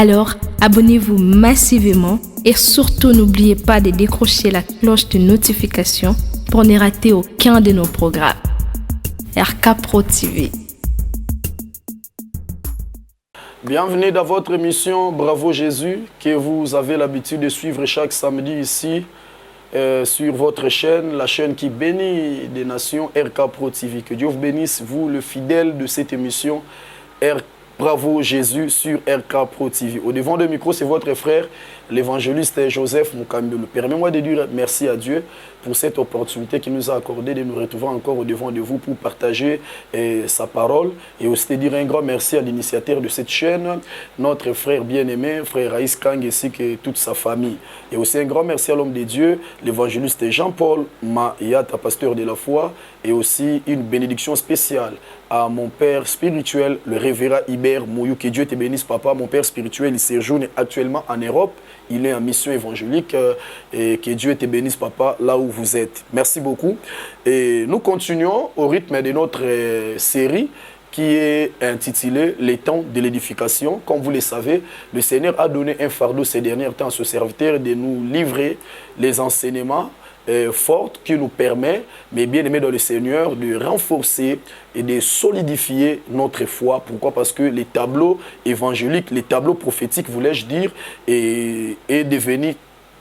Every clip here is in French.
Alors, abonnez-vous massivement et surtout n'oubliez pas de décrocher la cloche de notification pour ne rater aucun de nos programmes. RK Pro TV. Bienvenue dans votre émission Bravo Jésus que vous avez l'habitude de suivre chaque samedi ici sur votre chaîne, la chaîne qui bénit des nations, RK Pro TV. Que Dieu vous bénisse, vous le fidèle de cette émission Bravo Jésus sur RK Pro TV. Au devant du micro, c'est votre frère, l'évangéliste Joseph Mukambelo. Permettez-moi de dire merci à Dieu pour cette opportunité qu'il nous a accordée de nous retrouver encore au devant de vous pour partager sa parole. Et aussi de dire un grand merci à l'initiateur de cette chaîne, notre frère bien-aimé, frère Raïs Kang, ainsi que toute sa famille. Et aussi un grand merci à l'homme de Dieu, l'évangéliste Jean-Paul Mayata, pasteur de la foi. Et aussi une bénédiction spéciale à mon père spirituel, le révérend Hubert Mouyou. Que Dieu te bénisse, papa. Mon père spirituel, il séjourne actuellement en Europe. Il est en mission évangélique. Et que Dieu te bénisse, papa, là où vous êtes. Merci beaucoup. Et nous continuons au rythme de notre série qui est intitulée « Les temps de l'édification ». Comme vous le savez, le Seigneur a donné un fardeau ces derniers temps à ce serviteur de nous livrer les enseignements forte qui nous permet, mais bien aimé dans le Seigneur, de renforcer et de solidifier notre foi. Pourquoi? Parce que les tableaux évangéliques, les tableaux prophétiques, voulais-je dire, est devenu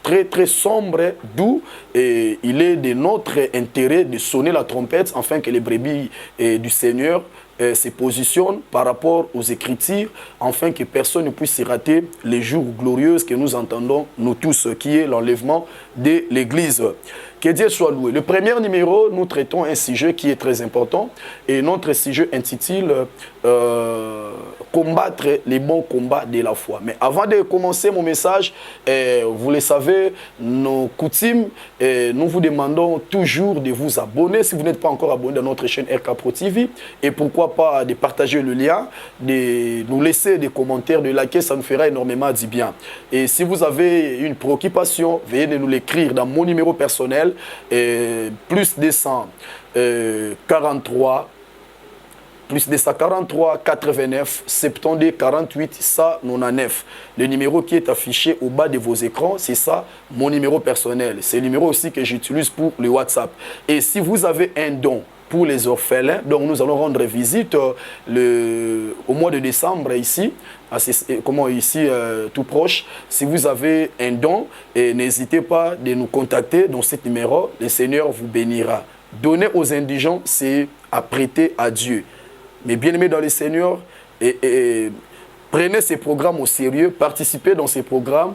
très sombre, d'où il est de notre intérêt de sonner la trompette afin que les brebis du Seigneur se positionnent par rapport aux Écritures, afin que personne ne puisse rater les jours glorieux que nous entendons, nous tous, qui est l'enlèvement de l'Église. Que Dieu soit loué. Le premier numéro, nous traitons un sujet qui est très important et notre sujet intitule combattre les bons combats de la foi. Mais avant de commencer mon message, vous le savez, nos coutumes, nous vous demandons toujours de vous abonner si vous n'êtes pas encore abonné à notre chaîne RK Pro TV, et pourquoi pas de partager le lien, de nous laisser des commentaires, de liker, ça nous fera énormément du bien. Et si vous avez une préoccupation, veuillez nous l'écrire dans mon numéro personnel, plus 243 89 72 48 199. Le numéro qui est affiché au bas de vos écrans, c'est ça, mon numéro personnel. C'est le numéro aussi que j'utilise pour le WhatsApp. Et si vous avez un don pour les orphelins, donc nous allons rendre visite au mois de décembre ici, tout proche. Si vous avez un don, n'hésitez pas de nous contacter dans ce numéro, le Seigneur vous bénira. Donner aux indigents, c'est apprêter à Dieu. Mais bien aimés dans le Seigneur, prenez ces programmes au sérieux, participez dans ces programmes.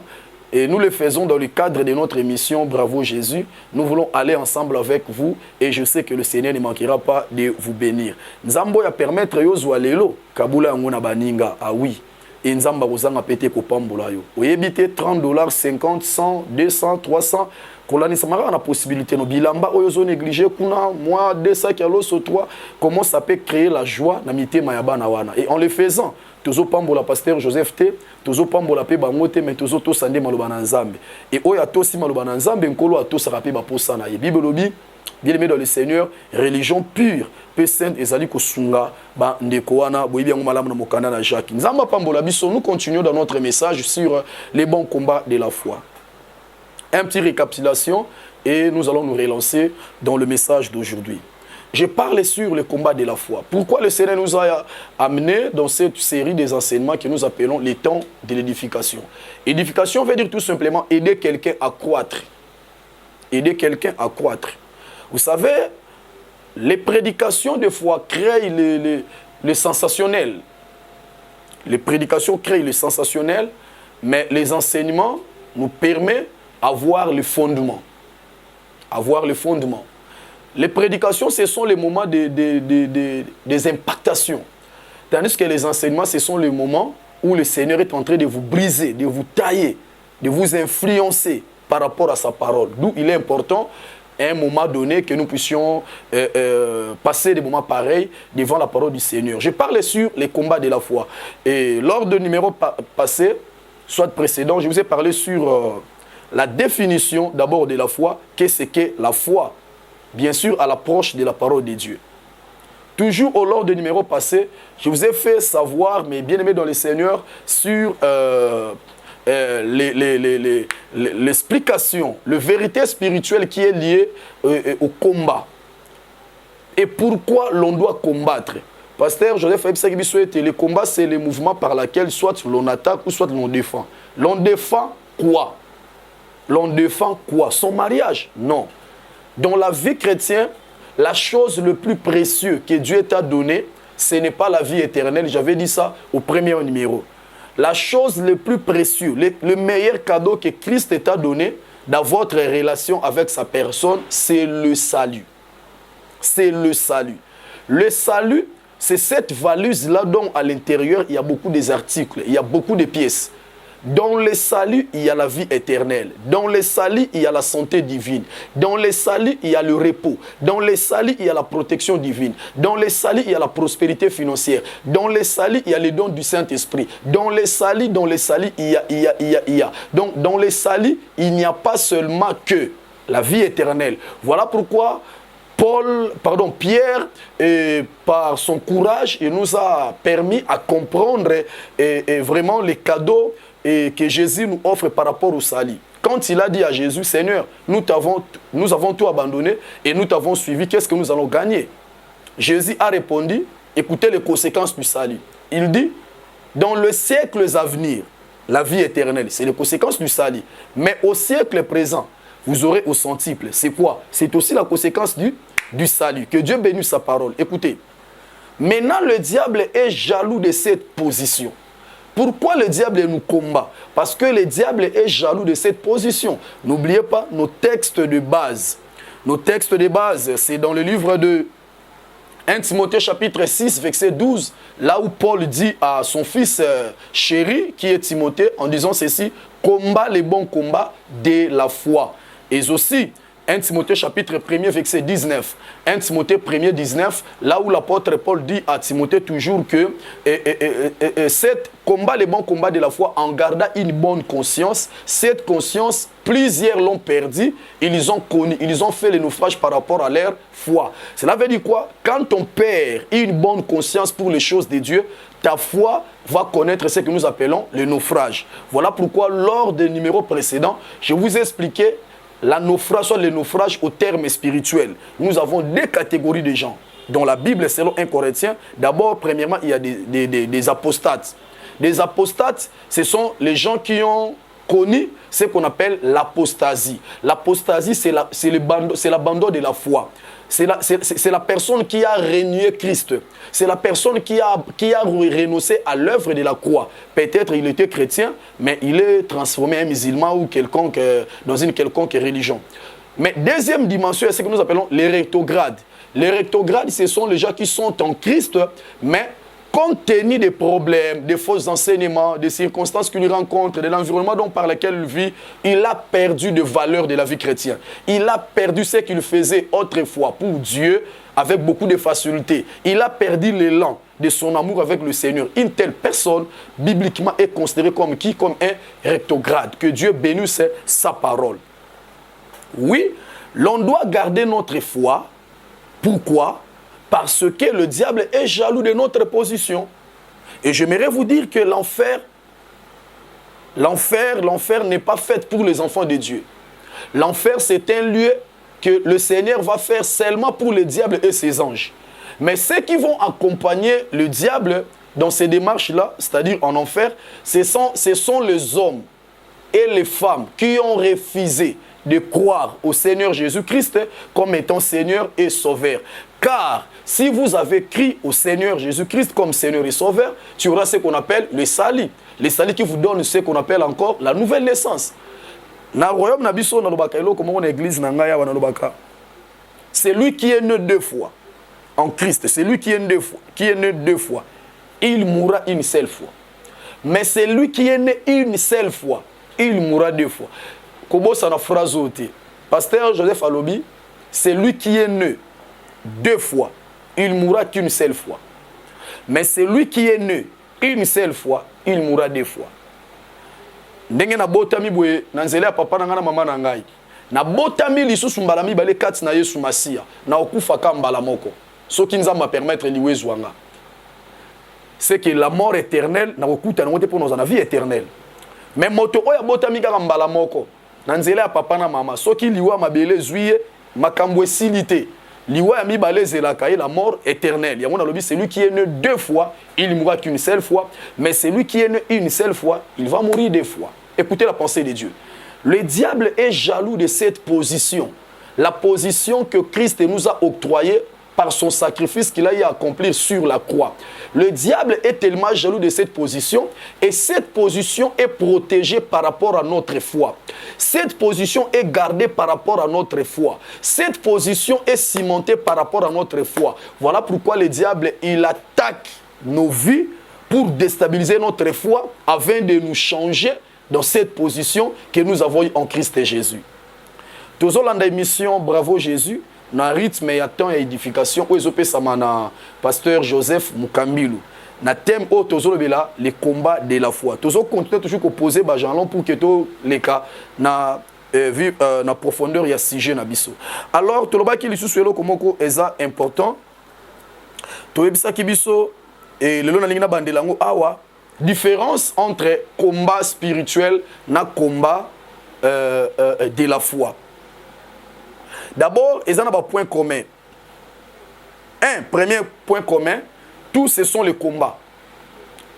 Et nous le faisons dans le cadre de notre émission Bravo Jésus. Nous voulons aller ensemble avec vous et je sais que le Seigneur ne manquera pas de vous bénir. Nzambo ya permettre yo zoualelo kabula yango na baninga. Ah oui. Et nzamba kozanga pete ko pambola yo. Oyebite $30, 50, 100, 200, 300. Kolani samara na possibilité no bilamba oyo zo négliger kuna moi 200 kilos sur 3. Comment ça peut créer la joie na mitema ya bana wana. Et en le faisant, tozo pambola pasteur Joseph T, tozo pambola pe bangote mais tozo to sande maloba na nzambe. Et oya to si maloba na nzambe nkolo ato saka pe ba posana ye. Bible lobi bien aimé dans le Seigneur, religion pure, pe sainte ezali ko sunga ba ndeko wana boyebi yango malamu na mokanda na Jacques. Nzamba pambola biso, nous continuons dans notre message sur les bons combats de la foi. Un petit récapitulation et nous allons nous relancer dans le message d'aujourd'hui. Je parle sur le combat de la foi. Pourquoi le Seigneur nous a amenés dans cette série des enseignements que nous appelons les temps de l'édification. Édification veut dire tout simplement aider quelqu'un à croître. Aider quelqu'un à croître. Vous savez, les prédications de foi créent le sensationnel. Les prédications créent le sensationnel, mais les enseignements nous permettent d'avoir le fondement. Avoir le fondement. Les prédications, ce sont les moments des impactations. Tandis que les enseignements, ce sont les moments où le Seigneur est en train de vous briser, de vous tailler, de vous influencer par rapport à sa parole. D'où il est important, à un moment donné, que nous puissions passer des moments pareils devant la parole du Seigneur. Je parlais sur les combats de la foi. Et lors de numéro passé, soit précédent, je vous ai parlé sur la définition d'abord de la foi. Qu'est-ce qu'est la foi? Bien sûr, à l'approche de la parole de Dieu. Toujours au lors des numéros passés, je vous ai fait savoir, mes bien-aimés dans le Seigneur, sur l'explication, la vérité spirituelle qui est liée au combat. Et pourquoi l'on doit combattre. Pasteur Joseph Ebsaki souhaite le combat, c'est le mouvement par lequel soit l'on attaque ou soit l'on défend. L'on défend quoi? L'on défend quoi? Son mariage? Non. Dans la vie chrétienne, la chose le plus précieuse que Dieu t'a donnée, ce n'est pas la vie éternelle. J'avais dit ça au premier numéro. La chose le plus précieuse, le meilleur cadeau que Christ t'a donné dans votre relation avec sa personne, c'est le salut. C'est le salut. Le salut, c'est cette valise-là dont à l'intérieur, il y a beaucoup d'articles, il y a beaucoup de pièces. Dans le salut, il y a la vie éternelle. Dans le salut, il y a la santé divine. Dans le salut, il y a le repos. Dans le salut, il y a la protection divine. Dans le salut, il y a la prospérité financière. Dans le salut, il y a les dons du Saint-Esprit. Dans le salut, il y a. Donc, dans le salut, il n'y a pas seulement que la vie éternelle. Voilà pourquoi Pierre, par son courage, il nous a permis à comprendre vraiment les cadeaux que Jésus nous offre par rapport au salut. Quand il a dit à Jésus, Seigneur, nous avons tout abandonné et nous t'avons suivi, qu'est-ce que nous allons gagner? Jésus a répondu, écoutez les conséquences du salut. Il dit, dans les siècles à venir, la vie éternelle, c'est les conséquences du salut. Mais au siècle présent, vous aurez au centuple. C'est quoi? C'est aussi la conséquence du salut. Que Dieu bénisse sa parole. Écoutez, maintenant le diable est jaloux de cette position. Pourquoi le diable nous combat? Parce que le diable est jaloux de cette position. N'oubliez pas nos textes de base. Nos textes de base, c'est dans le livre de 1 Timothée chapitre 6, verset 12, là où Paul dit à son fils chéri, qui est Timothée, en disant ceci, combat les bons combats de la foi. Et aussi, 1 Timothée chapitre 1er, verset 19. 1 Timothée 1er, 19, là où l'apôtre Paul dit à Timothée toujours que cette combat, les bons combats de la foi, en gardant une bonne conscience, cette conscience, plusieurs l'ont perdu, ils ont connu, ils ont fait le naufrage par rapport à leur foi. Cela veut dire quoi? Quand on perd une bonne conscience pour les choses de Dieu, ta foi va connaître ce que nous appelons le naufrage. Voilà pourquoi, lors des numéros précédents, je vous ai expliqué la naufrage, soit le naufrage au terme spirituel. Nous avons deux catégories de gens. Dans la Bible, selon 1 Corinthiens, d'abord, premièrement, il y a des apostates. Des apostates, ce sont les gens qui ont connu ce qu'on appelle l'apostasie. L'apostasie, c'est l'abandon de la foi. C'est la personne qui a renié Christ. C'est la personne qui a renoncé à l'œuvre de la croix. Peut-être il était chrétien, mais il est transformé en musulman ou quelconque, dans une quelconque religion. Mais deuxième dimension, c'est ce que nous appelons les rétrogrades. Les rétrogrades, ce sont les gens qui sont en Christ, mais compte tenu des problèmes, des faux enseignements, des circonstances qu'il rencontre, de l'environnement par lequel il vit, il a perdu de valeur de la vie chrétienne. Il a perdu ce qu'il faisait autrefois pour Dieu avec beaucoup de facilité. Il a perdu l'élan de son amour avec le Seigneur. Une telle personne, bibliquement, est considérée comme qui? Comme un rétrograde. Que Dieu bénisse sa parole. Oui, l'on doit garder notre foi. Pourquoi? Parce que le diable est jaloux de notre position. Et j'aimerais vous dire que l'enfer n'est pas fait pour les enfants de Dieu. L'enfer, c'est un lieu que le Seigneur va faire seulement pour le diable et ses anges. Mais ceux qui vont accompagner le diable dans ces démarches-là, c'est-à-dire en enfer, ce sont les hommes et les femmes qui ont refusé de croire au Seigneur Jésus-Christ comme étant Seigneur et Sauveur. Car si vous avez crié au Seigneur Jésus-Christ comme Seigneur et Sauveur, tu auras ce qu'on appelle le salut. Le salut qui vous donne ce qu'on appelle encore la nouvelle naissance. Dans le royaume Nabiso, comme on église, c'est lui qui est né deux fois en Christ. C'est lui qui est né deux fois. Il mourra une seule fois. Mais c'est lui qui est né une seule fois. Il mourra deux fois. Comment ça n'a phrase ôté? Pasteur Joseph Alobi, c'est lui qui est né deux fois. Il mourra qu'une seule fois. Mais c'est lui qui est né une seule fois, il mourra deux fois. Ndenge na botami boye na nzela ya papa na nga na mama na ngai. Na botami lisusu mbala mibale kati na Yesu Masia na okufa ka mbala moko. ce qui nous a permettre de lier Zwanga. C'est que la mort éternelle n'a pas pour nous en vie éternelle. Mais moto oya botami kaka mbala moko. Na nzela ya papa na mama. Soki liwa mabele zuye makambo silité. Liwa ya mibale zelaka la mort éternelle. Yango na lobi celui qui est né deux fois, il mourra qu'une seule fois, mais celui qui est né une seule fois, il va mourir deux fois. Écoutez la pensée de Dieu. Le diable est jaloux de cette position. La position que Christ nous a octroyée par son sacrifice qu'il a eu à accomplir sur la croix. Le diable est tellement jaloux de cette position et cette position est protégée par rapport à notre foi. Cette position est gardée par rapport à notre foi. Cette position est cimentée par rapport à notre foi. Voilà pourquoi le diable, il attaque nos vies pour déstabiliser notre foi afin de nous changer dans cette position que nous avons en Christ Jésus. Toujours dans l'émission Bravo Jésus, na rythme et temps et édification où ezopé samana pasteur Joseph Mukambilu na thème au toujours les combats de la foi toujours continuer toujours poser ba jalon pour que tous les cas na vu na profondeur ya sujet na biso. Alors toloba ki lisusu elo komoko eza important to ebisa ki biso et lelo na lingina bandelango awa différence entre combat spirituel na combat de la foi. D'abord, ils ont un point commun. Un premier point commun, tous ce sont les combats.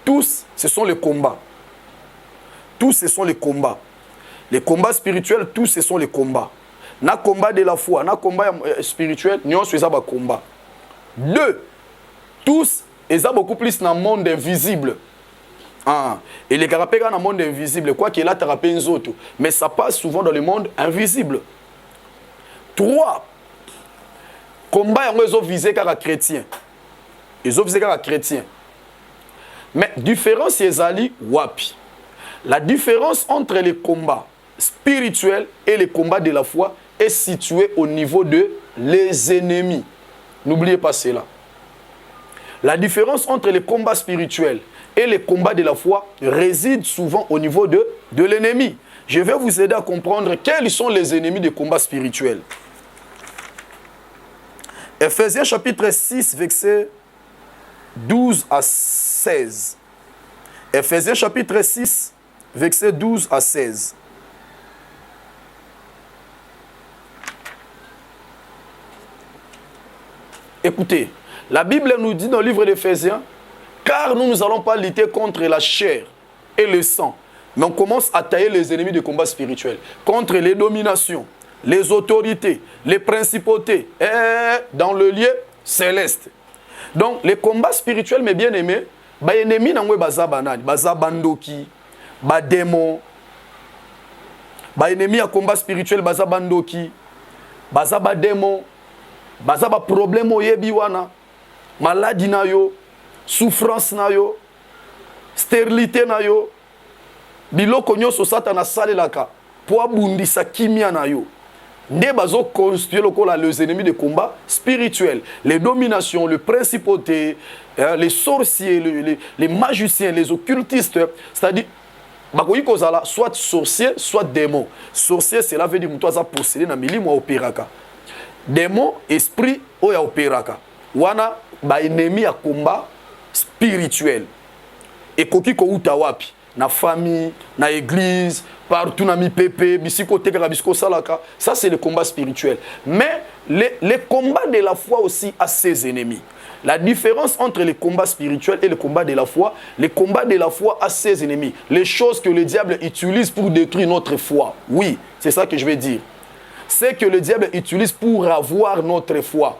Tous ce sont les combats. Tous ce sont les combats. Les combats spirituels, tous ce sont les combats. Na combat de la foi, na combat spirituel, nous avons un combat. Deux, tous, ils ont beaucoup plus dans le monde invisible. Ah. Et les carapés dans le monde invisible, quoi qu'il y ait là, les autres. Mais ça passe souvent dans le monde invisible. 3. Combat, ils ont visé car à chrétien. Ils ont visé car à chrétien. Mais différence, c'est Ali Wapi. La différence entre les combats spirituels et les combats de la foi est située au niveau de les ennemis. N'oubliez pas cela. La différence entre les combats spirituels et les combats de la foi réside souvent au niveau de l'ennemi. Je vais vous aider à comprendre quels sont les ennemis des combats spirituels. Ephésiens chapitre 6, versets 12 à 16. Ephésiens chapitre 6, versets 12 à 16. Écoutez, la Bible nous dit dans le livre d'Éphésiens, car nous n'allons pas lutter contre la chair et le sang, mais on commence à tailler les ennemis des combats spirituels, contre les dominations, les autorités, les principautés, et dans le lieu céleste. Donc, les combats spirituels, mes bien-aimés, les ennemis n'ont pas baza bandoki, ba démon, ba ennemi à combat spirituel, baza bandoki, baza ba démon, baza ba problème oyebi wana, maladie na yo, souffrance na yo, stérilité na yo, biloko nyonso satana salelaka po abundisa kimia na yo. Nde bazo constituer les ennemis de combat spirituels, les dominations, les principautés, les sorciers, les magiciens, les occultistes, c'est-à-dire soit sorcier, soit démon. Sorcier, cela veut dire que tu as possédé dans milimo opéraka. Démon, esprit, oya opéraka. Wana ba ennemi à combat spirituel. Et koki ko utawapi na famille, na église, partout na mi pépé, bisiko teka bisiko salaka. Ça c'est le combat spirituel. Mais les combats de la foi aussi a ses ennemis. La différence entre les combats spirituels et les combats de la foi, les combats de la foi a ses ennemis. Les choses que le diable utilise pour détruire notre foi. Oui, c'est ça que je vais dire. C'est que le diable utilise pour avoir notre foi.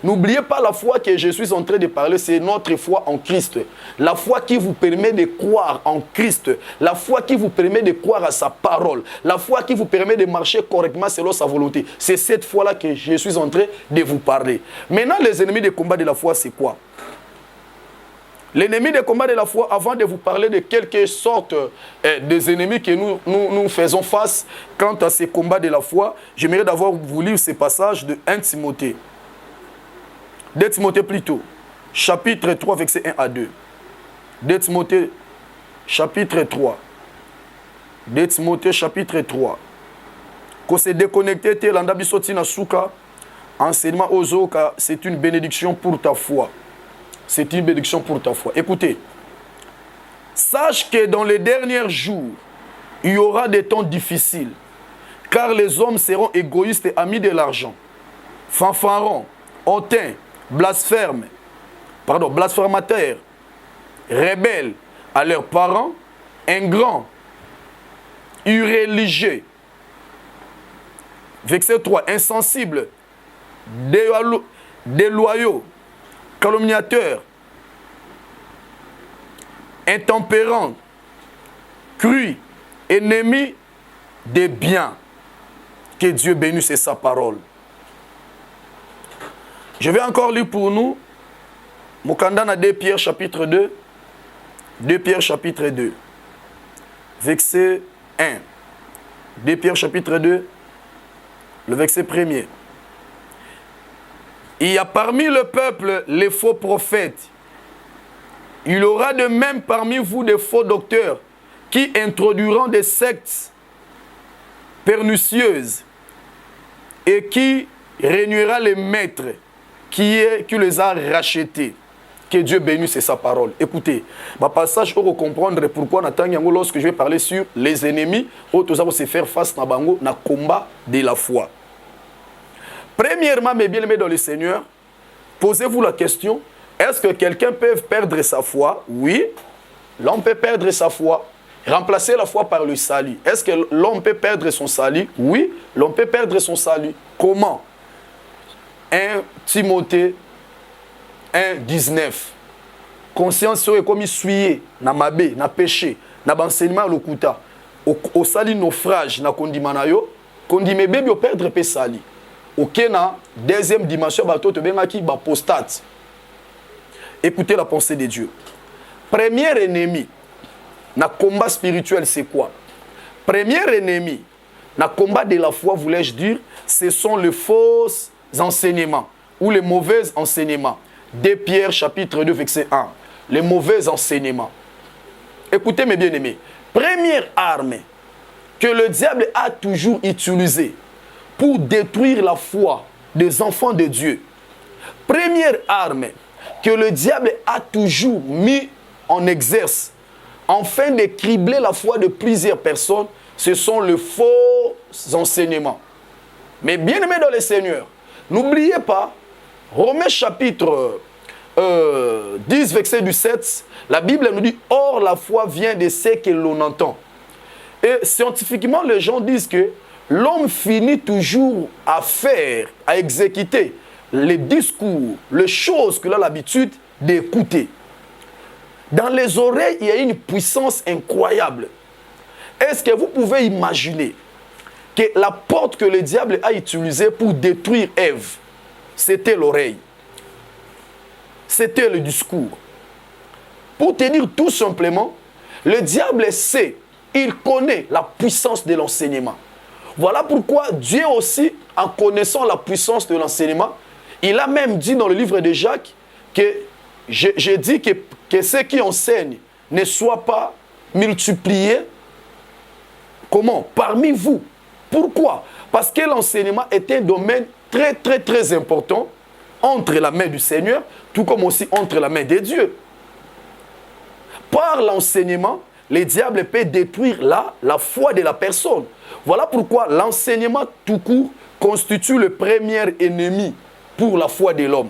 N'oubliez pas la foi que je suis en train de parler, c'est notre foi en Christ. La foi qui vous permet de croire en Christ. La foi qui vous permet de croire à sa parole. La foi qui vous permet de marcher correctement selon sa volonté. C'est cette foi-là que je suis en train de vous parler. Maintenant, les ennemis des combats de la foi, c'est quoi? L'ennemi des combats de la foi, avant de vous parler de quelque sorte des ennemis que nous faisons face quant à ces combats de la foi, j'aimerais d'abord vous lire ces passages de 1 Timothée. 2 Timothée plutôt, chapitre 3, verset 1 à 2. 2 Timothée, chapitre 3. 2 Timothée, chapitre 3. Quand c'est déconnecté, l'anda bisoti na souka, Enseignement Ozoka, c'est une bénédiction pour ta foi. C'est une bénédiction pour ta foi. Écoutez, sache que dans les derniers jours, il y aura des temps difficiles, car les hommes seront égoïstes et amis de l'argent, fanfarons, hautains, blasphémateurs, rebelles à leurs parents, ingrats, irréligieux. Verset 3, insensibles, déloyaux, calomniateurs, intempérants, crus, ennemis des biens. Que Dieu bénisse sa parole. Je vais encore lire pour nous Mokandana 2 Pierre chapitre 2. 2 Pierre chapitre 2. Verset 1. 2 Pierre chapitre 2. Le verset 1er. Il y a parmi le peuple les faux prophètes. Il y aura de même parmi vous des faux docteurs qui introduiront des sectes pernicieuses et qui réunira les maîtres qui les a rachetés. Que Dieu bénisse sa parole. Écoutez, ma passage pour comprendre pourquoi lorsque je vais parler sur les ennemis, autres vont se faire face à bango na combat de la foi. Premièrement, mes bien-aimés dans le Seigneur, posez-vous la question, est-ce que quelqu'un peut perdre sa foi? Oui, l'homme peut perdre sa foi. Remplacer la foi par le salut. Est-ce que l'homme peut perdre son salut? Oui, l'homme peut perdre son salut. Comment? 1 Timothée 1, 19. Conscience est comme souillé, na mabé, na péché, na enseignement lokuta. Au sali naufrage, na kondimana yo, kondime bébé au perdre pe sali. Ok, na deuxième dimension, bato te bengaki ba apostate. Écoutez la pensée de Dieu. Premier ennemi, na combat spirituel, c'est quoi? Premier ennemi, na combat de la foi, voulais-je dire, ce sont les faux enseignements ou les mauvais enseignements. 2 Pierre chapitre 2 verset 1. Les mauvais enseignements. Écoutez mes bien-aimés. Première arme que le diable a toujours utilisée pour détruire la foi des enfants de Dieu. Première arme que le diable a toujours mis en exerce afin de cribler la foi de plusieurs personnes, ce sont les faux enseignements. Mais bien aimés dans le Seigneur, n'oubliez pas, Romains chapitre 10, verset du 7, la Bible nous dit « Or, la foi vient de ce que l'on entend ». Et scientifiquement, les gens disent que l'homme finit toujours à faire, à exécuter les discours, les choses qu'il a l'habitude d'écouter. Dans les oreilles, il y a une puissance incroyable. Est-ce que vous pouvez imaginer que la porte que le diable a utilisée pour détruire Ève, c'était l'oreille. C'était le discours. Pour te dire tout simplement, le diable sait, il connaît la puissance de l'enseignement. Voilà pourquoi Dieu aussi, en connaissant la puissance de l'enseignement, il a même dit dans le livre de Jacques que j'ai dit que ceux qui enseignent ne soient pas multipliés. Comment? Parmi vous. Pourquoi? Parce que l'enseignement est un domaine très important entre la main du Seigneur, tout comme aussi entre la main de Dieu. Par l'enseignement, le diable peut détruire la foi de la personne. Voilà pourquoi l'enseignement tout court constitue le premier ennemi pour la foi de l'homme.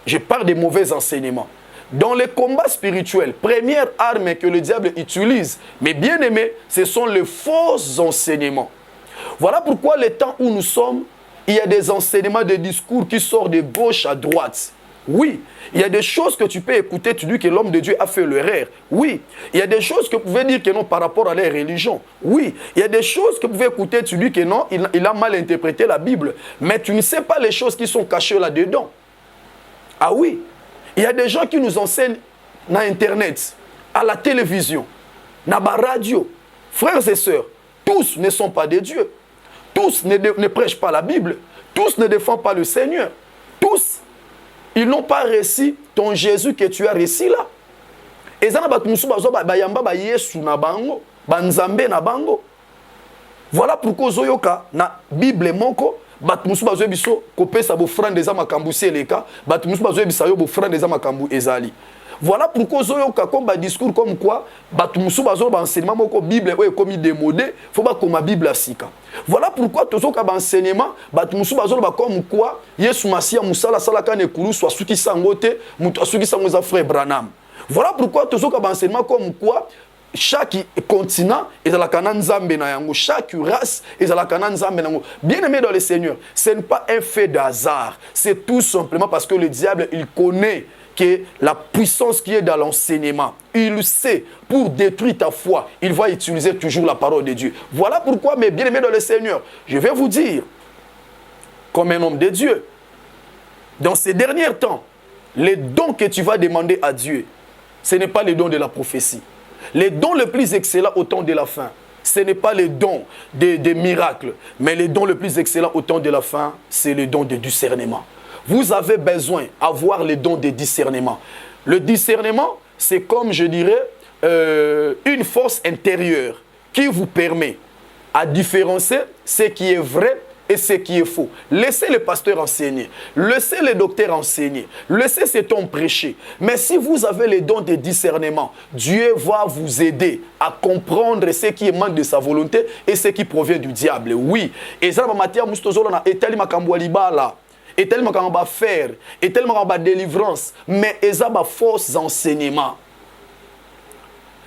Je parle des mauvais enseignements. Dans les combats spirituels, première arme que le diable utilise, mais bien aimé, ce sont les faux enseignements. Voilà pourquoi les temps où nous sommes, il y a des enseignements, des discours qui sortent de gauche à droite. Oui, il y a des choses que tu peux écouter, tu dis que l'homme de Dieu a fait l'erreur. Oui, il y a des choses que vous pouvez dire que non par rapport à la religion. Oui, il y a des choses que vous pouvez écouter, tu dis que non, il a mal interprété la Bible. Mais tu ne sais pas les choses qui sont cachées là-dedans. Ah oui, il y a des gens qui nous enseignent dans Internet, à la télévision, dans la radio. Frères et sœurs, tous ne sont pas des dieux. Tous ne prêchent pas la Bible. Tous ne défendent pas le Seigneur. Tous, ils n'ont pas réussi ton Jésus que tu as réussi là. Et ça, voilà pourquoi Zoyoka, na Bible moko, bato musu bazoye biso kopesa bofrande eza makambu si eleka bato musu bazoye bisa yo bofrande eza makambu ezali. Voilà pourquoi ozoyoka comme ba discours comme quoi bato musu bazo ba enseignement moko Bible oyo ekomi démodé faut ba koma Bible asika. Voilà pourquoi tozoka ba enseignement bato musu bazo ba comme quoi Yesu Masia musala sala kana ekulu so asuki sango te mutu asuki sango za frère Branham. Voilà pourquoi tozoka ba enseignement comme quoi chaque continent est à la Canaan Nzambe na yango, chaque race est à la Canaan Nzambe na yango. Bien-aimé dans le Seigneur, ce n'est pas un fait de hasard, c'est tout simplement parce que le diable il connaît que la puissance qui est dans l'enseignement, il sait, pour détruire ta foi, il va utiliser toujours la parole de Dieu. Voilà pourquoi, mes bien-aimés dans le Seigneur, je vais vous dire, comme un homme de Dieu, dans ces derniers temps, les dons que tu vas demander à Dieu, ce n'est pas les dons de la prophétie. Les dons les plus excellents au temps de la fin, ce n'est pas les dons des miracles, mais les dons les plus excellents au temps de la fin, c'est le don de discernement. Vous avez besoin d'avoir les dons de discernement. Le discernement, c'est comme je dirais, une force intérieure qui vous permet à différencier ce qui est vrai et ce qui est faux. Laissez le pasteur enseigner, laissez le docteur enseigner, laissez cet homme prêcher. Mais si vous avez les dons de discernement, Dieu va vous aider à comprendre ce qui émane de sa volonté et ce qui provient du diable. Oui. Et ça, Matthieu Moustozolana est tellement là. Et tellement qu'on va faire, et tellement qu'on va délivrance, mais ils ont faux enseignements.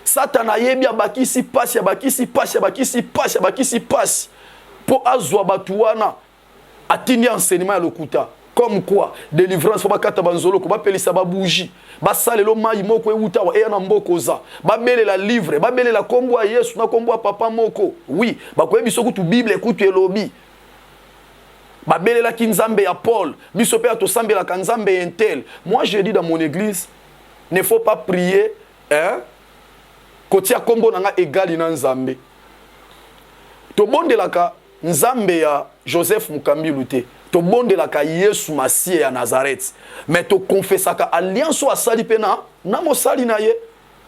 Satan a yébi abaki si passe, yabaki si passe, yabaki si passe, yabaki si passe. Pour azwa batuana, atini enseignement à l'okuta. Comme quoi, délivrance, faut pas kata banzolo, ko ba pelisa ba bougie, ba salelo mai moko e uta wa e na mboko za, ba bele la livre, ba bele la kombo a Yesu na kombo a papa moko. Oui, ba ko biso kutu Bible kutu elobi. Babelela kinzambe ya Paul, bisope ya tosambe la kanzambe intel. Moi je dis dans mon église, ne faut pas prier hein kotia kombo nanga egali na nzambe. To bondelaka nzambe ya Joseph Mukambi Lute. To bondelaka Yesu Masia ya Nazareth. Mais to confessaka alliance wa sali pena na mosali na ye.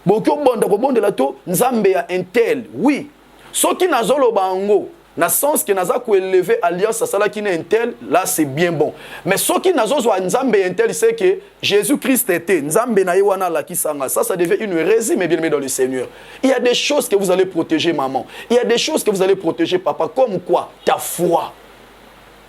Boki obonda ko bondela to nzambe ya intel. Oui. Soki nazolo bango na sens que naza ko élever alliance à sala qui n'est intel, là c'est bien bon. Mais ce qui nazo zo nzambe intel c'est que Jésus-Christ était nzambe na yewana la kisanga. Ça devient une hérésie mais bien aimé dans le Seigneur. Il y a des choses que vous allez protéger maman. Il y a des choses que vous allez protéger papa comme quoi ta foi.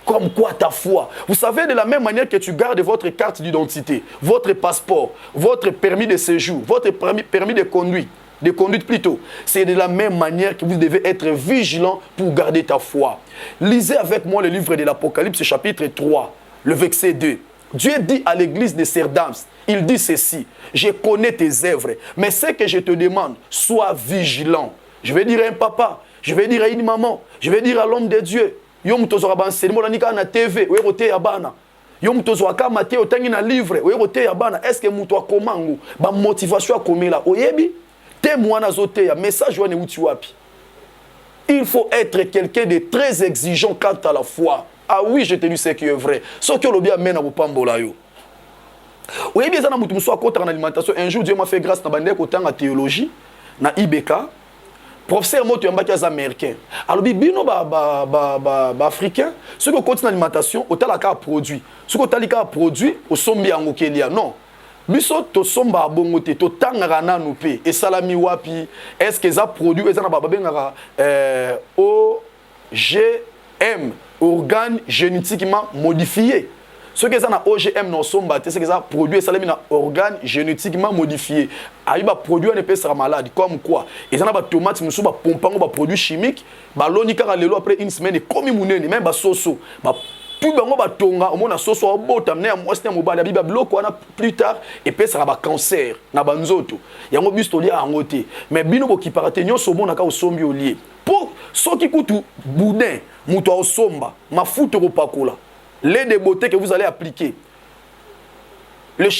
Comme quoi ta foi. Vous savez de la même manière que tu gardes votre carte d'identité, votre passeport, votre permis de séjour, votre permis de conduite. De conduite plutôt. C'est de la même manière que vous devez être vigilant pour garder ta foi. Lisez avec moi le livre de l'Apocalypse chapitre 3, le verset 2. Dieu dit à l'église de Sardis, il dit ceci, je connais tes œuvres, mais ce que je te demande, sois vigilant. Je vais dire à un papa, je vais dire à une maman, je vais dire à l'homme de Dieu. Yom tozo abanseni monanika na TV, werote yabana. Yom tozo akama te otangi na livre, werote yabana. Est-ce que muto akomango ba motivation akomela oyebi? Message il faut être quelqu'un de très exigeant quant à la foi. Ah oui, je te dis ce qui est vrai. Ce que l'on bien mène à vous pambola yo. Oui, bien ça na mutu soit contre en alimentation. Un jour Dieu m'a fait grâce na bande ko tanga théologie na IBK. Professeur moto yambaki az américain. Alors bino ba africain, ce que continue alimentation, otala ka produit. Ce que otali ka produit au sombi yango kelia. Non. Biso to somba bongo te to tangara nanu pe et salami wapi est-ce que ça produit ezana baba bengara OGM organe génétiquement modifié. Ce que ça na OGM no somba te c'est que ça produit salami na organe génétiquement modifié. Aiba produit ne peut sera malade comme quoi ezana ba tomate musu ba pompango ba produit chimique ba lonika lelo après une semaine comme munene même ba soso ba tout bango batonga omona soso obota mne ya mwasi na mobali biba biloko wana plus tard et pe ça ba cancer na banzoto yango bisto lia yango te mais bino bokiparate nyonso omona ka osombi olie pour soki kutu boudin muto osomba mafuta kopakola lait de beauté que vous allez appliquer les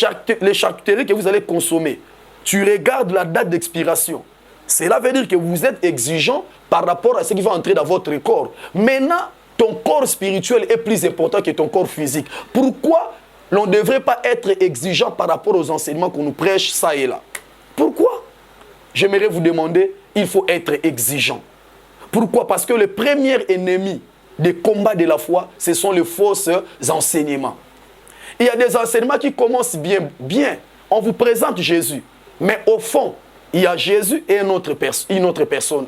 charcuteries que vous allez consommer tu regardes la date d'expiration. Cela veut dire que vous êtes exigeant par rapport à ce qui va entrer dans votre corps. Maintenant ton corps spirituel est plus important que ton corps physique. Pourquoi l'on ne devrait pas être exigeant par rapport aux enseignements qu'on nous prêche ça et là? Pourquoi? J'aimerais vous demander, il faut être exigeant. Pourquoi? Parce que le premier ennemi des combats de la foi, ce sont les fausses enseignements. Il y a des enseignements qui commencent bien. On vous présente Jésus. Mais au fond, il y a Jésus et une autre personne.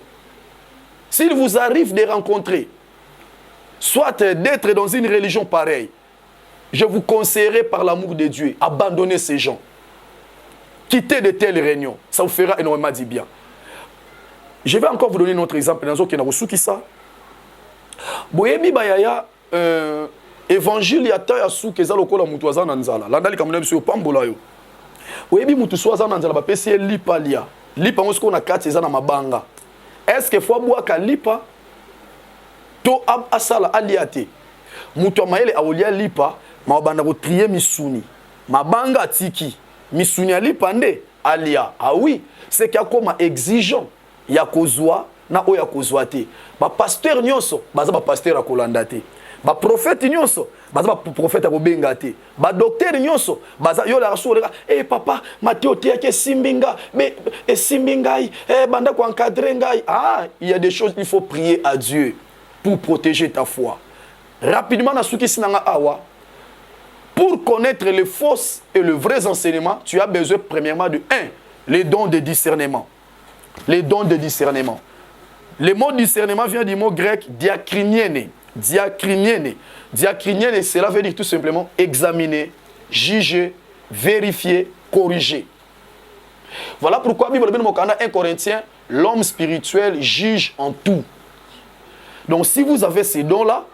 S'il vous arrive de rencontrer, soit d'être dans une religion pareille, je vous conseillerais par l'amour de Dieu, abandonnez ces gens. Quittez de telles réunions. Ça vous fera énormément du bien. Je vais encore vous donner un autre exemple. Dans qui reçu qui ça. Boyebi bayaya évangile ya ta ya su keza lokola mutu aza na nzala. Landali kamuna biso pambola yo. Boyebi mutu so aza na nzala ba pesi lipa lia. Lipa ngo siko na kati eza na mabanga. Est-ce que faut boire ka lipa to ab asala aliate. Mutu amayele awolia lipa mabanda ko trier misuni. Mabanga tiki. Misuni alipa nde alia. Ah oui, c'est qu'il y a comme exigeant. Ya kozwa na oya kozwa te. Ba pasteur nyonso baza ba pasteur akolanda te. Ba prophète nyonso baza ba prophète akobenga te. Ba docteur nyonso baza yo la raso leka papa Matthieu te ke simbinga mais simbingai banda ko encadrer ngai. Ah, il y a des choses il faut prier à Dieu pour protéger ta foi. Rapidement na suki sinanga awa. Pour connaître les fausses et les vrais enseignements, tu as besoin premièrement de les dons de discernement. Les dons de discernement. Le mot discernement vient du mot grec diakriniene. Diakriniene. Diakriniene, cela veut dire tout simplement examiner, juger, vérifier, corriger. Voilà pourquoi la Bible dit dans 1 Corinthiens, l'homme spirituel juge en tout. Donc si vous avez ces dons-là,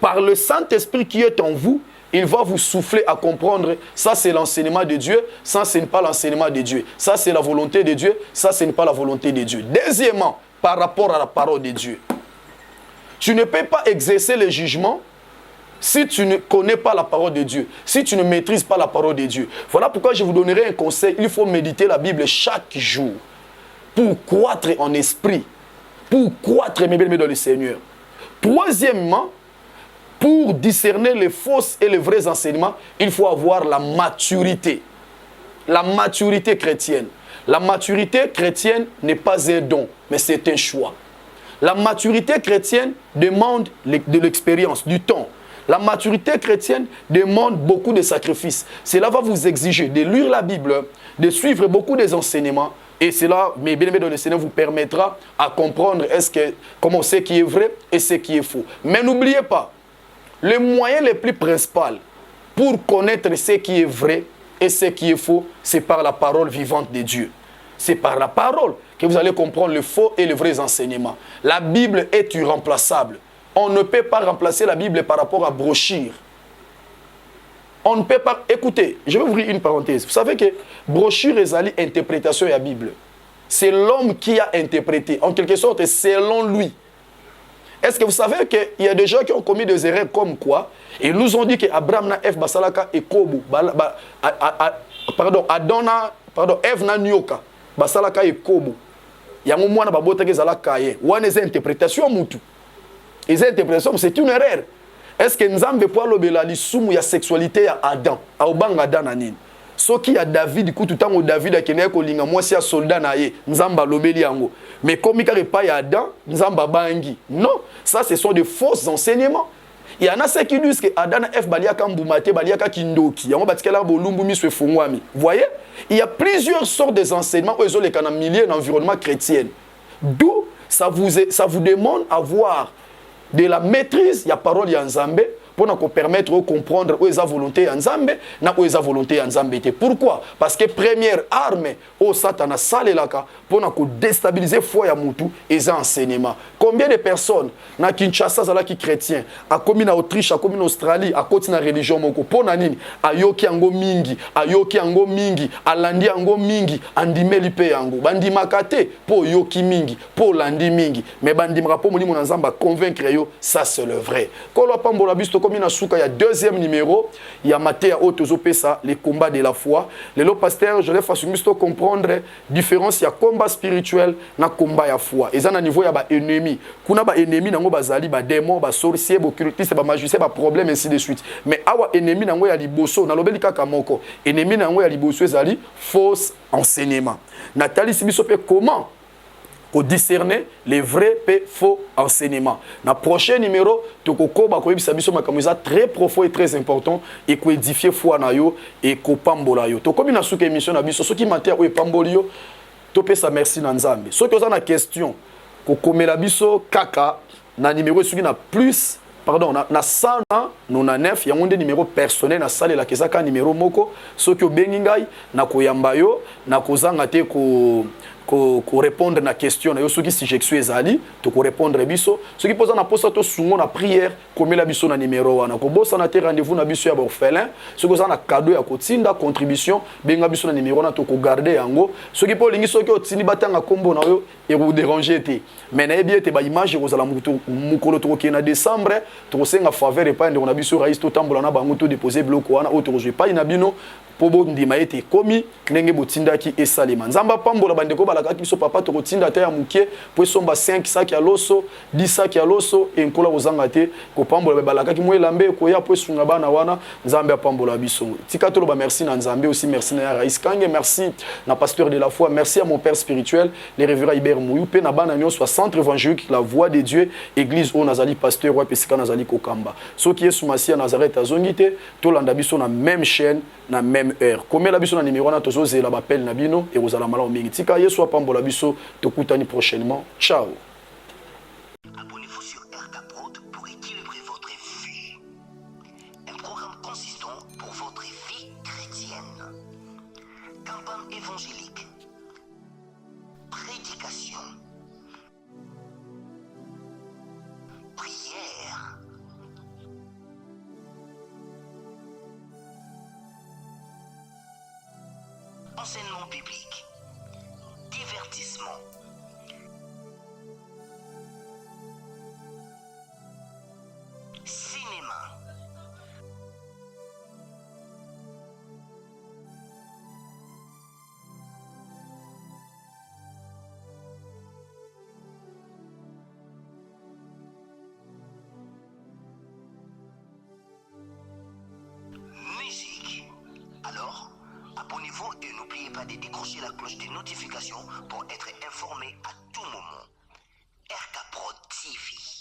par le Saint-Esprit qui est en vous, il va vous souffler à comprendre, ça c'est l'enseignement de Dieu, ça ce n'est pas l'enseignement de Dieu. Ça c'est la volonté de Dieu, ça ce n'est pas la volonté de Dieu. Deuxièmement, par rapport à la parole de Dieu. Tu ne peux pas exercer le jugement si tu ne connais pas la parole de Dieu, si tu ne maîtrises pas la parole de Dieu. Voilà pourquoi je vous donnerai un conseil, il faut méditer la Bible chaque jour pour croître en esprit, pour croître dans le Seigneur. Troisièmement, pour discerner les fausses et les vrais enseignements, il faut avoir la maturité. La maturité chrétienne. La maturité chrétienne n'est pas un don, mais c'est un choix. La maturité chrétienne demande de l'expérience, du temps. La maturité chrétienne demande beaucoup de sacrifices. Cela va vous exiger de lire la Bible, de suivre beaucoup des enseignements. Et cela, mais bien aimé dans le Seigneur, vous permettra à comprendre comment ce qui est vrai et ce qui est faux. Mais n'oubliez pas, le moyen le plus principal pour connaître ce qui est vrai et ce qui est faux, c'est par la parole vivante de Dieu. C'est par la parole que vous allez comprendre le faux et les vrais enseignements. La Bible est irremplaçable. On ne peut pas remplacer la Bible par rapport à brochure. On ne peut pas... Écoutez, je vais ouvrir une parenthèse. Vous savez que brochure et interprétation de la Bible, c'est l'homme qui a interprété. En quelque sorte, selon lui. Est-ce que vous savez qu'il y a des gens qui ont commis des erreurs comme quoi? Ils nous ont dit que Abraham na F basalaka et Kobu, Eve na nyoka basalaka et Kobu. Yango mwana babota ke zalaka ye. Wana eza interprétation mutu. Eza interprétation, c'est une erreur. Est-ce que Nzambe po lobela lisumu ya sexualité ya Adam, aobanga Adam na nini? Soki ya David kutu tango David akene ko linga mwasi ya soldat na ye, Nzamba lobeli yango. Mais comme il pas ya Adam, Nzamba bangi. Non, ça ce sont de faux enseignements. Il y en a ceux qui disent que Adam F baliaka mbumate baliaka kindoki. Yango batikela bolumbu miswe fungwami. Vous voyez? Il y a plusieurs sortes d'enseignements où ils ont les canaux milieu d'environnement chrétien. D'où ça vous demande avoir de la maîtrise, il y a parole ya Nzambe pour nous permettre de comprendre où est la volonté de Nzambe, où est la volonté de Nzambe. Pourquoi? Parce que première arme au Satan a salé là pour nous déstabiliser la foi ya mutu et les enseignements. Combien de personnes na Kinshasa qui chrétien, a commis en Autriche, a commis en Australie, a côté na religion moko pour nanini, a yoki ango mingi, a landi ango mingi, andimeli pe ango, bandi makate pour yoki mingi, pour landi mingi, mais bandi mrapo moni mon Nzamba convaincre yo, ça c'est le vrai. Kolo pambola bisto il y a deuxième numéro, il y a Matthieu Otozopesa, les combats de la foi. Les lots pasteurs, je les fasse comprendre la différence, il y a combat spirituel et combat de la foi. Et ça, à niveau, il y a des ennemis. Quand il y a des ennemis, il y a des démons, des sorciers, des occultistes, des magiciens, des problèmes, ainsi de suite. Mais il y a des ennemis, il y a des bosso, il y a des ennemis, il y a des bosso, il y a des fausses enseignements. Nathalie Sibisopé, comment pour discerner les vrais et faux enseignements. Dans le prochain numéro, tu vas très profond et très important et qui édifier foi na yo et ko pambola yo. To comme na souka émission na biso soki mater o pamboli yo, to pesa merci na Nzambe. Soki oza na question ko komela biso kaka na numéro soki na plus pardon, na 100 99 yango nde numéro personnel na salle la kezaka numéro moko soki obengi ngai na koyamba yo na kozanga te ko répondre na question na yo soki sujection ezali to ko répondre biso soki posa na posa to sungo na prière komela biso na numéro wana ko bosa na te rendez-vous na biso ya ba orphelin soki oza na cadeau ya kotinda contribution benga biso na numéro na to ko garder yango soki po lingi soki otindi batanga kombo na yo et vous déranger te mais na yebi te ba image kozala mukolo to ko na décembre to ko senga faveur et pas ndeko na biso rais to tambola na bango to déposer bloc wana o to ko pas na bino pobo ndima ete komi ndenge botindaki esalema nzamba pambola bandeko balakaki biso papa to kotinda ta ya mukie po somba 5 sacs ya loso 10 sacs ya loso e nkola kozanga te ko pambola balakaki mo elambe ko ya po sunga bana wana nzambe pambola biso tika to ba merci na nzambe aussi merci na Rais Kange merci na pasteur de la foi merci à mon père spirituel le révérend Hubert Mouyou pe na bana nyonso centre évangélique la voix de Dieu église o nazali pasteur wa pesika nazali kokamba soki Yesu Masia Nazareth azongite to landa biso na même chaîne na même heure. Comme la biso na numéro na tozo zela bapel na bino et vous allez malamu mingi. Tika yeso pambola biso tokutani prochainement. Ciao. Abonnez-vous sur RK Prod pour équilibrer votre vie. Un programme consistant pour votre vie chrétienne. Campagne évangélique. Prédication. Prière. Enseignement biblique, divertissement, cinéma, musique. Alors, abonnez-vous et n'oubliez pas de décrocher la cloche des notifications pour être informé à tout moment. RK Prod TV.